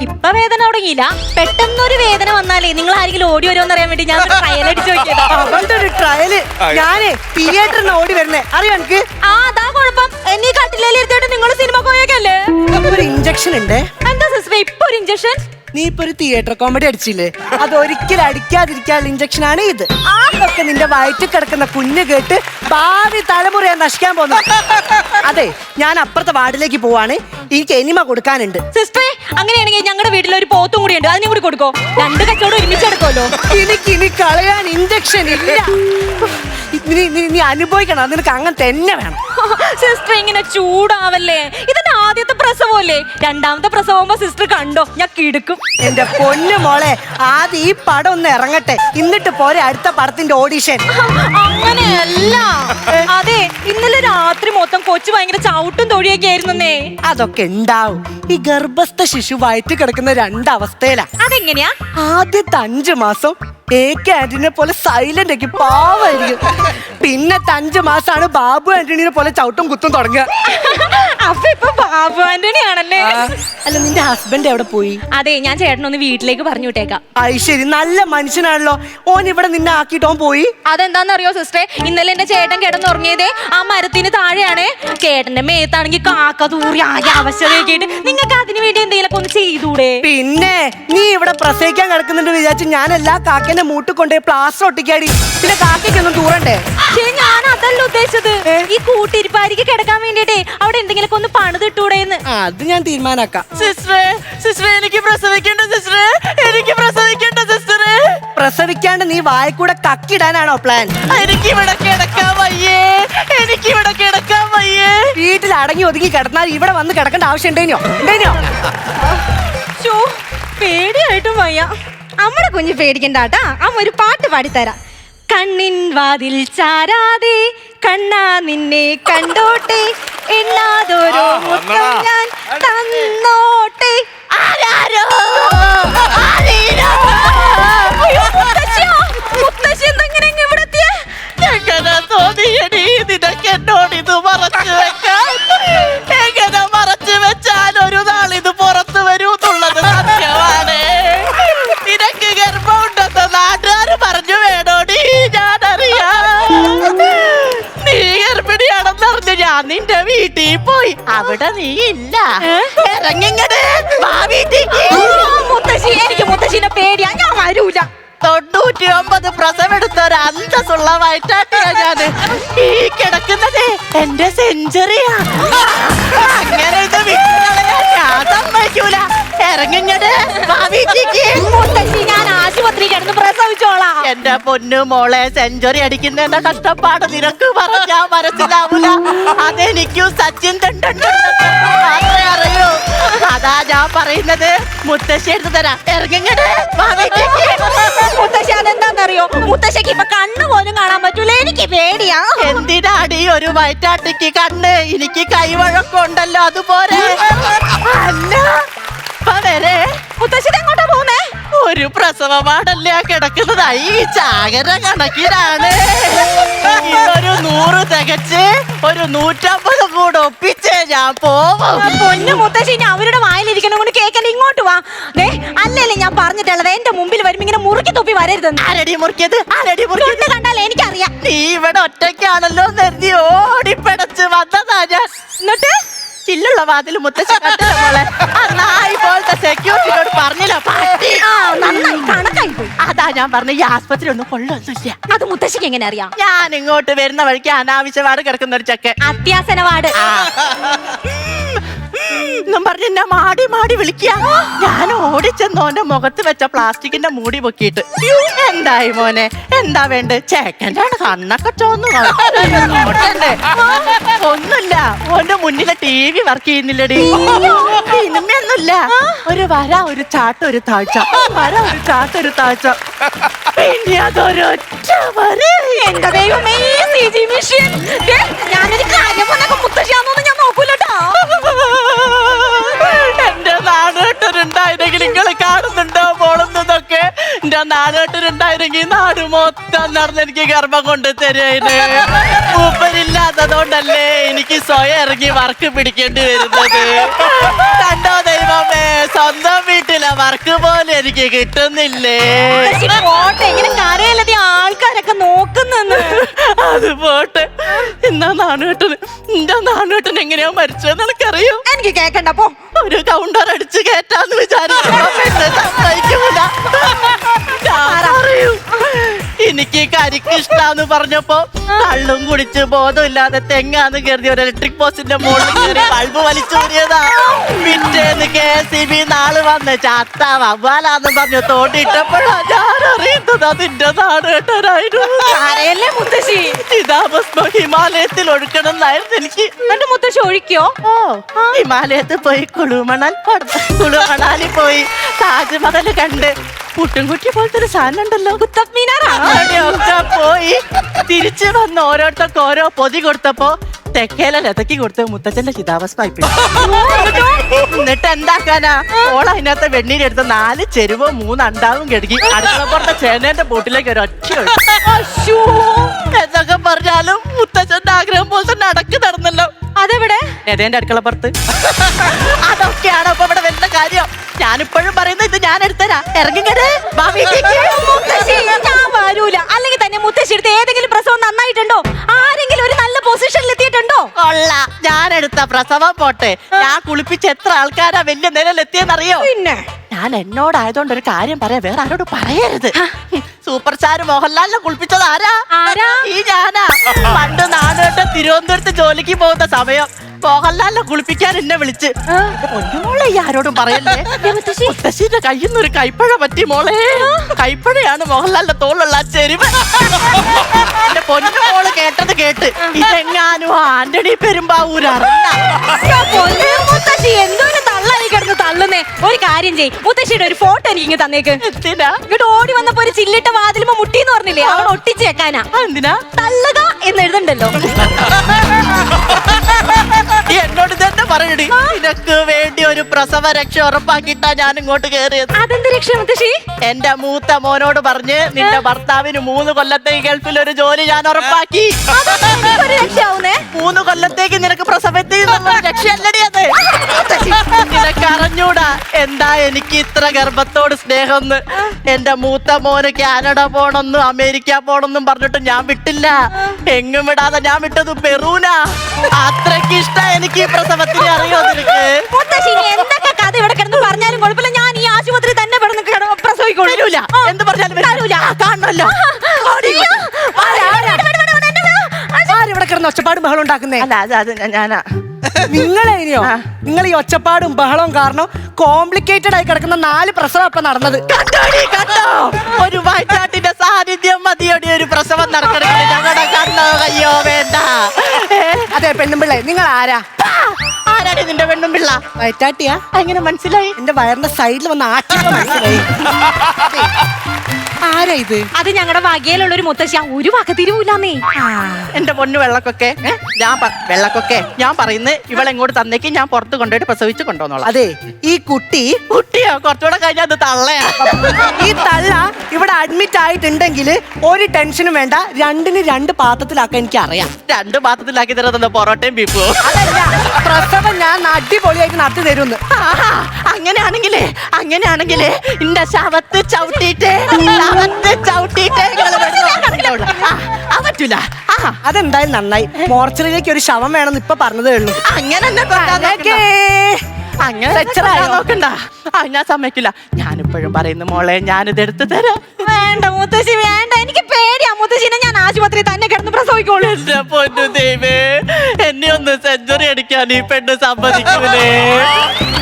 ഇപ്പൊ വേദന തുടങ്ങിയില്ല. പെട്ടെന്നൊരു വേദന വന്നാലേ നിങ്ങൾ ആരെങ്കിലും ഓടി വരുമോന്ന് അറിയാൻ വേണ്ടി ഞാൻ ട്രയൽ അടിച്ചു നോക്കിയതാ. അവളുടെ ഒരു ട്രയല് ഞാന് തിയേറ്ററിന് ഓടി വരുന്നേ അറിയോ എനിക്ക്? ആ അതാ കുഴപ്പം. എന്നീ കട്ടിലേലിരുത്തിയിട്ട് നിങ്ങൾ സിനിമ പോയേക്കല്ലേ. ഒരു ഇഞ്ചക്ഷൻ ഉണ്ട്. എന്താ സിസ്റ്റർ ഇപ്പൊ ഒരു ഇഞ്ചക്ഷൻ? നീ ഇപ്പൊ ഒരു തിയേറ്റർ കോമഡി അടിച്ചില്ലേ, അത് ഒരിക്കലും അടിക്കാതിരിക്കാനുള്ള ഇഞ്ചക്ഷൻ ആണ് ഇത്. അതൊക്കെ നിന്റെ വയറ്റിൽ കിടക്കുന്ന കുഞ്ഞ് കേട്ട് ഭാവി തലമുറയെ നശിക്കാൻ പോകുന്നു. അതെ, ഞാൻ അപ്പുറത്തെ വാർഡിലേക്ക് പോവാണ്, എനിക്ക് എനിമ കൊടുക്കാനുണ്ട്. സിസ്റ്ററെ അങ്ങനെയാണെങ്കിൽ ഞങ്ങളുടെ വീട്ടിൽ ഒരു പോത്തും കൂടി ഉണ്ട്, അതിനും കൂടി കൊടുക്കോ. രണ്ട് കച്ചവടം ഒരുമിച്ചെടുക്കുമല്ലോ. എനിക്ക് ഇനി കളയാൻ ഇഞ്ചക്ഷൻ ഇല്ല. നീ അനുഭവിക്കണം, നിനക്ക് അങ്ങനെ തന്നെ വേണം. സിസ്റ്റർ ഇങ്ങനെ ചൂടാവല്ലേ, ഇതിന്റെ ആദ്യത്തെ പ്രസവമല്ലേ. രണ്ടാമത്തെ പ്രസവമാകുമ്പോ സിസ്റ്റർ കണ്ടോ ഞാൻ കിടക്കും. എന്റെ പൊന്നു മോളെ, ആദ്യം ഈ പടം ഒന്ന് ഇറങ്ങട്ടെ, എന്നിട്ട് പോരെ അടുത്ത പടത്തിന്റെ ഓഡിഷൻ. അങ്ങനെയല്ല, അതെ ഇന്നലെ രാത്രി മൊത്തം കൊച്ചു ഭയങ്കര ചവിട്ടും തൊഴിയൊക്കെ ആയിരുന്നേ. അതൊക്കെ ഉണ്ടാവും. ഈ ഗർഭസ്ഥ ശിശു വയറ്റിൽ കിടക്കുന്ന രണ്ടവസ്ഥയിലാ. അതെങ്ങനെയാ? ആദ്യത്തെ 5 മാസം ആന്റണിനെ പോലെ സൈലന്റ് ആക്കി പാവായിരിക്കും. പിന്നത്തെ 5 മാസമാണ് ബാബു ആന്റണിനെ പോലെ ചവിട്ടും കുത്തും തുടങ്ങുക. അപ്പൊ ഇപ്പൊ ബാബു ആന്റണി ആണല്ലേ. അല്ല, നിന്റെ ഹസ്ബൻഡ് എവിടെ പോയി? അതെ, ഞാൻ ചേട്ടനൊന്ന് വീട്ടിലേക്ക് പറഞ്ഞു വിട്ടേക്കാം. ശരി, നല്ല മനുഷ്യനാണല്ലോ. ഓൻ ഇവിടെ നിന്നെ ആക്കിയിട്ട് ഓൻ പോയി. അതെന്താന്നറിയോ സിസ്റ്ററെ, ഇന്നലെ എന്റെ ചേട്ടൻ കിടന്നുറങ്ങിയതേ ആ മരത്തിന് താഴെയാണേ. ചേട്ടന്റെ മേത്താണെങ്കിൽ കാക്ക തൂറി ആയ അവശതയൊക്കെ ആയിട്ട്. നിങ്ങൾക്ക് അതിനു വേണ്ടി എന്തെങ്കിലും ഒന്ന് ചെയ്തൂടെ? പിന്നെ നീ ഇവിടെ പ്രസവിക്കാൻ കിടക്കുന്നുണ്ട് വിചാരിച്ചു ഞാൻ എല്ലാ കാക്കേന്റെ മൂട്ട് കൊണ്ടുപോയി പ്ലാസ്റ്റർ ഒട്ടിക്കാടി. പിന്നെ കാക്കയ്ക്കൊന്നും തൂറണ്ടേ? ഞാൻ അതല്ല ഉദ്ദേശിച്ചത്, ഈ കൂട്ടിരിപ്പാരിക്ക് കിടക്കാൻ വേണ്ടിട്ടേ അവിടെ എന്തെങ്കിലും ഒന്ന് പണിതിട്ടൂടെന്ന്. അത് ഞാൻ തീരുമാനാക്കാം. സിസ്റ്ററെ എനിക്ക് പ്രസവിക്കണ്ട സിസ്റ്ററെ, എനിക്ക് പ്രസവിക്കണ്ട സിസ്റ്ററെ. പ്രസവിക്കാണ്ട് നീ വായിക്കൂടെ കക്കിടാനാണോ പ്ലാൻ? എനിക്കിവിടെ കിടക്കാൻ വയ്യേ, എനിക്കിവിടെ കിടക്കാൻ വയ്യേ. വീട്ടിൽ അടങ്ങി ഒതുങ്ങി കിടന്നാൽ ഇവിടെ വന്ന് കിടക്കേണ്ട ആവശ്യം ഉണ്ടേനോ? പേടിയായിട്ടും വയ്യ. അമ്മടെ കുഞ്ഞ് പേടിക്കണ്ടാട്ടാ, അമ്മ ഒരു പാട്ട് പാടിത്തരാം. കണ്ണിൻ വാതിൽ ചാരാതെ കണ്ണാ നിന്നെ കണ്ടോട്ടെ, എണ്ണാതോരോ മുത്തം ഞാൻ തന്നോട്ടെ. മുത്തശ്ശി എന്തെങ്ങനെ ഇവിടെ എത്തിയേ? എങ്ങനെ തോന്നിയടി നിനക്ക് എന്നോട് ഇത് മറച്ചു വെക്കാൻ? എങ്ങനെ മറച്ചു വെച്ചാൽ ഒരു നാൾ ഇത് പുറത്തു വരൂ എന്നുള്ളത് സത്യമാണ്. നിനക്ക് ഗർഭമുണ്ടെന്ന് നാട്ടുകാർ പറഞ്ഞു വേണോടി, ഞാനറിയാം. നീ ഗർഭിണിയാണെന്നറിഞ്ഞു ഞാൻ നിന്റെ വീട്ടിൽ പോയി, അവിടെ നീ ഇല്ല. ഇറങ്ങിങ്ങട് വീട്ടിക്ക്. മുത്തശ്ശി, എനിക്ക് മുത്തശ്ശിനെ പേടിയാ, ഞാൻ വരൂല. 99 പ്രസവെടുത്ത ഒരു അന്തസ്സുള്ള വയറ്റാട്ടിയാ ഞാന്. ഈ കിടക്കുന്നത് എന്റെ സെഞ്ചുറിയാ. അങ്ങനെ ഇത് വിട്ടുകളയാൻ ഞാൻ സമ്മതിക്കൂല. ഇറങ്ങിങ്ങട് വീട്ടിക്ക്. മുത്തശ്ശി, ഞാൻ ആശുപത്രി കിടന്ന് പ്രസവിച്ചോളാം. എന്റെ പൊന്നു മോളെ, സെഞ്ചുറി അടിക്കുന്നതിന്റെ കഷ്ടപ്പാട് നിനക്ക് പറഞ്ഞാ മനസ്സിലാവൂല. അതെനിക്കും സച്ചിൻ തെണ്ടുൽക്കർ മാത്രമേ അറിയൂ. അതാ ഞാൻ പറയുന്നത്. മുത്തശ്ശി എടുത്തു തരാം, ഇറങ്ങിങ്ങട് വീട്ടിക്ക്. മുത്തശ്ശി, അതെന്താന്നറിയോ, മുത്തശ്ശിക്ക് ഇപ്പൊ കണ്ണ് പോലും കാണാൻ പറ്റൂല, എനിക്ക് പേടിയാ. എന്തിനാടി ഒരു വയറ്റാട്ടിക്ക് കണ്ണ്? എനിക്ക് കൈവഴക്കുണ്ടല്ലോ, അതുപോലെ. അല്ല വരെ മുത്തശ്ശി എങ്ങോട്ടാ പോകുന്നേ? ഒരു പ്രസവപാടല്ലേ കിടക്കുന്നത്, ഈ ചാകര കണക്കിലാണ്. ഇതൊരു 100 തികച്ച് ഒരു 150 കൂടെ ഒപ്പിച്ചേ ഞാൻ പോവും. പൊന്നു മുത്തശ്ശി, ഞാൻ അവരുടെ വായിലിരിക്കണം കൊണ്ട് കേൾക്കണ്ട, ഇങ്ങോട്ട് വാ. അല്ലല്ലേ ഞാൻ പറഞ്ഞിട്ടുള്ളത്, എന്റെ മുമ്പിൽ വരുമ്പോ ഇങ്ങനെ മുറുക്കി തുപ്പി വരരുതെന്ന്. ആരടി മുറിക്കിയത്? ആരടി മുറിക്കിയത്? കണ്ടാലേ എനിക്കറിയാം. നീ ഇവിടെ ഒറ്റയ്ക്കാണല്ലോ കരുതി ഓടിപ്പടച്ച് വന്നതാ ഞാൻ. എന്നിട്ട് ചില്ലുള്ള വാതിൽ മുത്തശ്ശി കണ്ടില്ല മോളെ. നായി പോലത്തെ സെക്യൂരിറ്റിയോട് പറഞ്ഞില്ല, പാട്ടി. നന്നായി കണക്കായി പോയി. അതാ ഞാൻ പറഞ്ഞ ഈ ആസ്പത്രി ഒന്നും കൊള്ളൊന്നുമില്ല. അത് മുത്തശ്ശിക്ക് എങ്ങനെ അറിയാം? ഞാൻ ഇങ്ങോട്ട് വരുന്ന വഴിക്ക് അനാവശ്യവാട് കിടക്കുന്ന ഒരു ചെക്കൻ, അത്യാസനവാട് എന്നും പറഞ്ഞ് എന്നെ മാടി മാടി വിളിക്കുക. ഞാൻ ഓടിച്ചെന്ന് ഓന്റെ മുഖത്ത് വെച്ച പ്ലാസ്റ്റിക്കിന്റെ മൂടി പൊക്കിയിട്ട്, എന്തായി മോനെ, എന്താ വേണ്ട? ചേക്കൻ്റെ കണ്ണൊക്കെ ചോന്നു. ഒന്നുമില്ല, ഓന്റെ മുന്നിലെ TV വർക്ക് ചെയ്യുന്നില്ലടി. സിനിമയൊന്നുമില്ല, ഒരു വര, ഒരു ചാട്ട, ഒരു താഴ്ച, വര, ഒരു ചാട്ട, ഒരു താഴ്ച, പിന്നെ അതൊരൊറ്റ വര. എന്റെ ദൈവമേ, CG മെഷീൻ. ഞാനൊരു കാര്യം പറഞ്ഞ മുത്തശ്ശിയാന്നൊന്നും ഞാൻ നോക്കൂലട്ടോ. എന്റെ നാടുകെട്ടരുണ്ടായിരുന്നെങ്കിൽ നിങ്ങൾ കാണുന്നുണ്ടോ പോളുന്നതൊക്കെ? എന്റെ നാടുകെട്ടരുണ്ടായിരുന്നെങ്കിൽ നാട് മൊത്തം നടന്ന് എനിക്ക് ഗർഭം കൊണ്ട് തരുന്നേ. മൂപ്പരില്ലാത്തതുകൊണ്ടല്ലേ എനിക്ക് സ്വയം ഇറങ്ങി വർക്ക് പിടിക്കേണ്ടി വരുന്നത്. കണ്ടോ ദൈവമേ, സ്വന്തം വീട്ടിലെ വർക്ക് പോലും എനിക്ക് കിട്ടുന്നില്ലേ. പോട്ടെ, ഇങ്ങനെ കരയല്ലതി ആൾക്കാരൊക്കെ നോക്കുന്നെന്ന്. അത് പോട്ടെ. എന്നാ നാണുവേട്ടന്, എന്റെ നാണുവേട്ടൻ എങ്ങനെയാ മരിച്ചതെന്ന് എനിക്കറിയോ? എനിക്ക് കേക്കണ്ട പോ. ഒരു കൗണ്ടർ അടിച്ച് കേറ്റാന്ന് വിചാരിക്കൂല. എനിക്ക് കരിക്ക് ഇഷ്ടാന്ന് പറഞ്ഞപ്പോ കള്ളും കുടിച്ച് ബോധമില്ലാതെ തെങ്ങാന്ന് കരുതി ഒരു ഇലക്ട്രിക് പോസ്റ്റിന്റെ മുകളിൽ കയറി ബൾബ് വലിച്ചൂരിയതാ. പിറ്റേന്ന് KSEB നാള് വന്ന് ചത്ത വവ്വാലാന്ന് പറഞ്ഞു തോണ്ടിട്ടപ്പോഴാ ഞാൻ അറിയുന്നത് അതിന്റെ നാണുകേട്ടനായിരുന്നു. കരയല്ലേ മുത്തശ്ശി. ചിതാഭസ്മം ഹിമാലയത്തിൽ ഒഴുക്കണം എന്നായിരുന്നു എനിക്ക്. എന്റെ മുത്തശ്ശി ഒഴിക്കോ? ഓ, ഹിമാലയത്ത് പോയി കുളുമണാലി പോയി താജ്മഹൽ കണ്ട് പുട്ടുംകുറ്റി പോലത്തെ ഒരു സാധനം ഉണ്ടല്ലോ, കുത്തബ് മിനാർ. അവിടെയൊക്കെ പോയി തിരിച്ചു വന്ന് ഓരോരുത്തർക്ക് ഓരോ പൊതി കൊടുത്തപ്പോ തെക്കേല ലതക്കി കൊടുത്ത് മുത്തച്ഛന്റെ ചിതാഭസ്മായി. എന്നിട്ട് എന്താക്കാനാ, ഓൾ അതിനകത്ത് വെണ്ണീരെടുത്ത് 4 ചെരുവോ 3 അണ്ടാവും കെടുക്കി അടുക്കളപ്പുറത്തെ ചേനേന്റെ ബോട്ടിലേക്ക് ഒരു ഒറ്റ എന്നൊക്കെ പറഞ്ഞാലും മുത്തച്ഛന്റെ ആഗ്രഹം പോലെ നടന്നല്ലോ. അതെവിടെ? ഏതേന്റെ അടുക്കളപ്പുറത്ത്. അതൊക്കെയാണ് അപ്പൊ ഇവിടെ വരുന്ന കാര്യം. ഞാനിപ്പോഴും പറയുന്നത് ഇത് ഞാൻ എടുത്തരാ. ഇറങ്ങിക്കടേ മുത്തശ്ശി, ഞാൻ വരൂല. അല്ലെങ്കിൽ തന്നെ മുത്തശ്ശി എടുത്ത് ഏതെങ്കിലും പ്രസവം നന്നായിട്ടുണ്ടോ? ആരെങ്കിലും ഒരു നല്ല പൊസിഷനിൽ എത്തിയിട്ടുണ്ടോ? കൊള്ള, ഞാൻ എടുത്ത പ്രസവം പോട്ടെ, ഞാൻ കുളിപ്പിച്ച് എത്ര ആൾക്കാരാ വലിയ നിലയിലെത്തിയെന്നറിയോ? പിന്നെ ഞാൻ എന്നോടായതുകൊണ്ട് ഒരു കാര്യം പറയാം, വേറെ ആരോട് പറയരുത്. സൂപ്പർ സ്റ്റാർ മോഹൻലാലിനെ കുളിപ്പിച്ചത് ആരാ? ഈ ഞാനാ. പണ്ട് നാടുകെട്ട് തിരുവനന്തപുരത്ത് ജോലിക്ക് പോകുന്ന സമയം മോഹൻലാലിനെ കുളിപ്പിക്കാൻ എന്നെ വിളിച്ച്, പൊന്നുമോളെ ഈ ആരോടും പറയല്ലേ, മുത്തശ്ശിന്റെ കയ്യിൽ നിന്ന് ഒരു കൈപ്പഴ പറ്റി മോളെ. കൈപ്പഴയാണ് മോഹൻലാലിന്റെ തോളിലുള്ള ആ ചെരുവ്. എന്റെ പൊന്നുമോള് കേട്ടത് കേട്ട് ഇതെങ്ങാനും ആന്റണി പെരുമ്പാവൂരറിഞ്ഞ. മുത്തശ്ശി എന്തോരം തള്ളായി കിടന്ന് തള്ളുന്നേ. ഒരു കാര്യം ചെയ്യ്, മുത്തശ്ശിയുടെ ഒരു ഫോട്ടോ എനിക്ക് ഇങ്ങ് തന്നേക്ക്. എന്തിനാ? ഇങ്ങോട്ട് ഓടി വന്നപ്പോ ഒരു ചില്ലിട്ട വാതിലുമ്പോ മുട്ടിന്ന് പറഞ്ഞില്ലേ, അവിടെ ഒട്ടിച്ച് വെക്കാനാ. എന്തിനാ? തള്ളുക എന്ന് എഴുതണ്ടല്ലോ. എന്നോട് തന്നെ പറയടി, നിനക്ക് വേണ്ടി ഒരു പ്രസവ രക്ഷ ഉറപ്പാക്കിയിട്ടാ ഞാൻ ഇങ്ങോട്ട് കേറിയത്. അതെന്ത് രക്ഷ മുത്തശ്ശി? എന്റെ മൂത്ത മോനോട് പറഞ്ഞ് നിന്റെ ഭർത്താവിന് 3 കൊല്ലത്തേക്ക് ഗൾഫിൽ ഒരു ജോലി ഞാൻ ഉറപ്പാക്കി. 3 കൊല്ലത്തേക്ക് നിനക്ക് പ്രസവത്തിൽ രക്ഷയല്ലടി അത്. നിനക്ക് അറിഞ്ഞൂടാ എന്താ എനിക്ക് ഇത്ര ഗർഭത്തോട് സ്നേഹം. എന്റെ മൂത്ത മോന് കാനഡ പോണെന്നും അമേരിക്ക പോണെന്നും പറഞ്ഞിട്ട് ഞാൻ വിട്ടില്ല. എങ്ങും വിടാതെ ഞാൻ വിട്ടത് പെറൂനാ. അത്രയ്ക്ക് ഇഷ്ട എനിക്ക് പ്രസവത്തിന്. അറിയോ നിനക്ക്? മുത്തശ്ശി എന്തൊക്കെ കഥ ഇവിടെ കിടന്ന് പറഞ്ഞാലും കുഴപ്പമില്ല, ഞാൻ ഈ ആശുപത്രി തന്നെ പ്രസവിക്കോളൂ. എന്ത് പറഞ്ഞാലും കാണണല്ലോ. ആരിവിടെ കിടന്ന് ഒച്ചപ്പാടും ബഹളം ഉണ്ടാക്കുന്നേ? അല്ല അത് ഞാനാ. നിങ്ങളെയോ? നിങ്ങൾ ഈ ഒച്ചപ്പാടും ബഹളവും കാരണം കോംപ്ലിക്കേറ്റഡ് ആയി കിടക്കുന്ന 4 പ്രസവം ഇപ്പൊ നടന്നത്. കണ്ടോ? ഒരു വയറ്റാട്ടിന്റെ സാന്നിധ്യം മതിയോടി ഒരു പ്രസവം നടക്കണമെങ്കിൽ ഞങ്ങളുടെ കണ്ണോ കയ്യോ വേണ്ട. അതെ പെണ്ണുമ്പിള്ളേ, നിങ്ങൾ ആരാ? ആരാടി നിന്റെ പെണ്ണും പിള്ള? വയറ്റാട്ടിയാ? എങ്ങനെ മനസ്സിലായി? എന്റെ വയറിന്റെ സൈഡിൽ വന്ന് ആറ്റിയപ്പോ മനസ്സിലായി. ആരാ ഇത്? അത് ഞങ്ങളുടെ വകയിലുള്ള ഒരു മുത്തശ്ശി. ഒരു വക തിരുവൂലാന്നേ. എന്റെ പൊന്നു വെള്ളക്കൊക്കെ, വെള്ളക്കൊക്കെ ഞാൻ പറയുന്നത് ഇവളെങ്ങോട്ട് തന്നേക്ക്, ഞാൻ പുറത്ത് കൊണ്ടുപോയിട്ട് പ്രസവിച്ച് കൊണ്ടുവന്നോളാം. അതെ, ഈ കുട്ടിയോ കുറച്ചുകൂടെ കഴിഞ്ഞാൽ അത് തള്ളയാ. ഈ തള്ള ഇവിടെ അഡ്മിറ്റ് ആയിട്ടുണ്ടെങ്കിൽ ഒരു ടെൻഷനും വേണ്ട. 2ന് 2 പാത്രത്തിലാക്കാൻ എനിക്ക് അറിയാം. 2 പാത്രത്തിലാക്കി തരുന്നത് പൊറോട്ടയും ബീഫോ? അതല്ല, പ്രസവം ഞാൻ അടിപൊളിയായിട്ട് നടത്തി തരുന്നു. അങ്ങനെയാണെങ്കിലേ എന്റെ ശവത്ത് ചവിട്ടിട്ടേ പറ്റൂല. അതെന്തായാലും നന്നായി. മോർച്ചറിയിലേക്ക് ഒരു ശവം വേണമെന്ന് ഇപ്പൊ പറഞ്ഞതേ ഉള്ളൂ. അങ്ങനെ നോക്കണ്ട. ഞാൻ സമ്മതിക്കില്ല. ഞാനിപ്പോഴും പറയുന്നു മോളെ, ഞാനിത് എടുത്തു തരാം. വേണ്ട മുത്തശ്ശി, വേണ്ട. എനിക്ക് പേടിയാ മുത്തശ്ശിനെ. ഞാൻ ആശുപത്രി തന്നെ കിടന്ന് പ്രസവിക്കോളൂ. എന്റെ പൊന്നു ദൈവേ, എന്നെ ഒന്ന് സെഞ്ചുറി അടിക്കാൻ ഈ പെണ്ണ് സമ്മതിക്കൂലേ?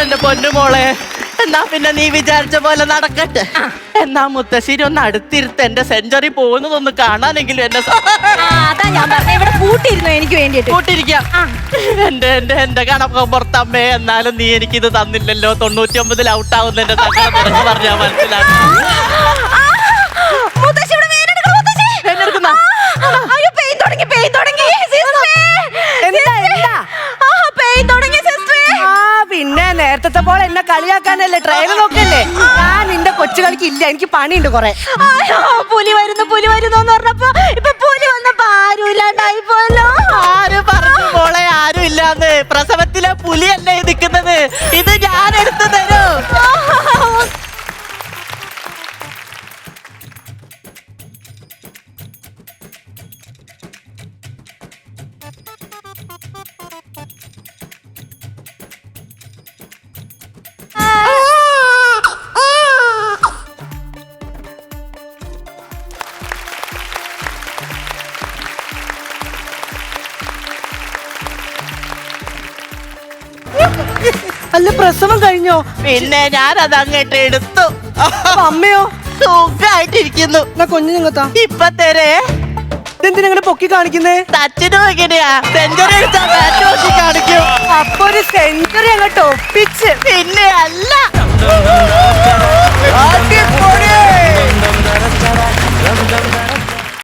എന്റെ പൊന്നു മോളെ, എന്നാ പിന്നെ നീ വിചാരിച്ച പോലെ നടക്കട്ടെ. എന്നാ മുത്തശ്ശേരി ഒന്ന് അടുത്തിരുത്ത് എന്റെ സെഞ്ചുറി പോകുന്നതൊന്ന് കാണാനെങ്കിലും എന്നെ. അതാ ഞാൻ പറഞ്ഞ, ഇവിടെ കൂട്ടിയിരുന്നു എനിക്ക് വേണ്ടിട്ട്. കൂട്ടിരിക്കാം. എന്റെ കണക്ക് പുറത്തമ്മേ. എന്നാലും നീ എനിക്കിത് തന്നില്ലല്ലോ. 99 ഔട്ടാവുന്ന എന്റെ സങ്കടം നിനക്ക് പറഞ്ഞാ മനസ്സിലാക്കി. പിന്നെ നേരത്തെ പോലെ എന്നെ കളിയാക്കാനല്ലേ ട്രെയിൻ നോക്കല്ലേ? ഞാൻ നിന്റെ കൊച്ചു കളിക്ക് ഇല്ല, എനിക്ക് പണിയുണ്ട് കൊറേ. പുലി വരുന്നു എന്ന് പറഞ്ഞപ്പോ ഇപ്പൊ പുലി വന്നപ്പോ ആരും ഇല്ലാണ്ടായി പോയല്ലോ. ആര് പറഞ്ഞു മോളെ ആരും ഇല്ലാന്ന്? പ്രസവത്തിലെ പുലിയല്ലേ നിൽക്കുന്നത്? ഇത് ഞാൻ എടുത്തു തരും. അല്ല പ്രസവം കഴിഞ്ഞോ? പിന്നെ ഞാൻ അത് അങ്ങോട്ട് എടുത്തു. അപ്പൊ അമ്മയോ? സുഖായിട്ടിരിക്കുന്നു. എന്നാ കുഞ്ഞു നിങ്ങത്താ. ഇപ്പൊ തരേ. ഇതെന്തിനാ ഇങ്ങനെ പൊക്കി കാണിക്കുന്നേ? സച്ചിനും എങ്ങനെയാ സെഞ്ചുറി എടുത്താ ബാറ്റ് നോക്കി കാണിക്കും. അപ്പൊ ഒരു സെഞ്ചുറി അങ്ങോട്ട് ഒപ്പിച്ച്. പിന്നെ അല്ല. അടിപൊളി.